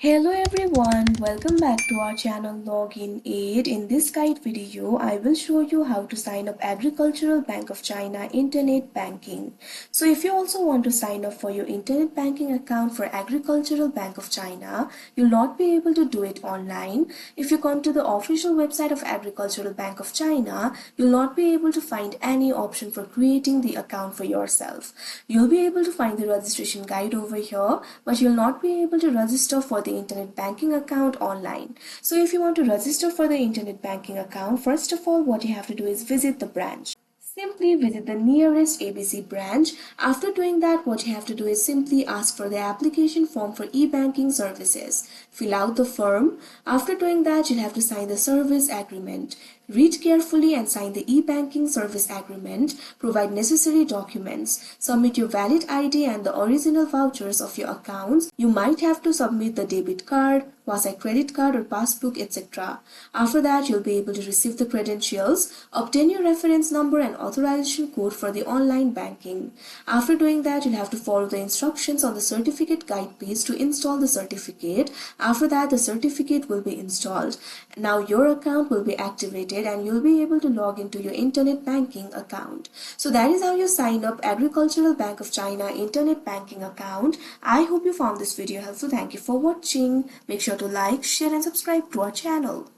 Hello everyone, welcome back to our channel Login Aid. In this guide video, I will show you how to sign up Agricultural Bank of China Internet Banking. So if you also want to sign up for your Internet Banking account for Agricultural Bank of China, you'll not be able to do it online. If you come to the official website of Agricultural Bank of China, you'll not be able to find any option for creating the account for yourself. You'll be able to find the registration guide over here, but you'll not be able to register for the internet banking account online. So if you want to register for the internet banking account, first of all what you have to do is visit the branch. Simply visit the nearest ABC branch. After doing that, what you have to do is simply ask for the application form for e-banking services. Fill out the form. After doing that, you'll have to sign the service agreement. Read carefully and sign the e-banking service agreement. Provide necessary documents. Submit your valid ID and the original vouchers of your accounts. You might have to submit the debit card, quasi-credit card or passbook, etc. After that, you'll be able to receive the credentials, obtain your reference number and authorization code for the online banking. After doing that, you'll have to follow the instructions on the certificate guide page to install the certificate. After that, the certificate will be installed. Now your account will be activated and you'll be able to log into your internet banking account. So that is how you sign up Agricultural Bank of China internet banking account. I hope you found this video helpful. Thank you for watching. Make sure to like, share and subscribe to our channel.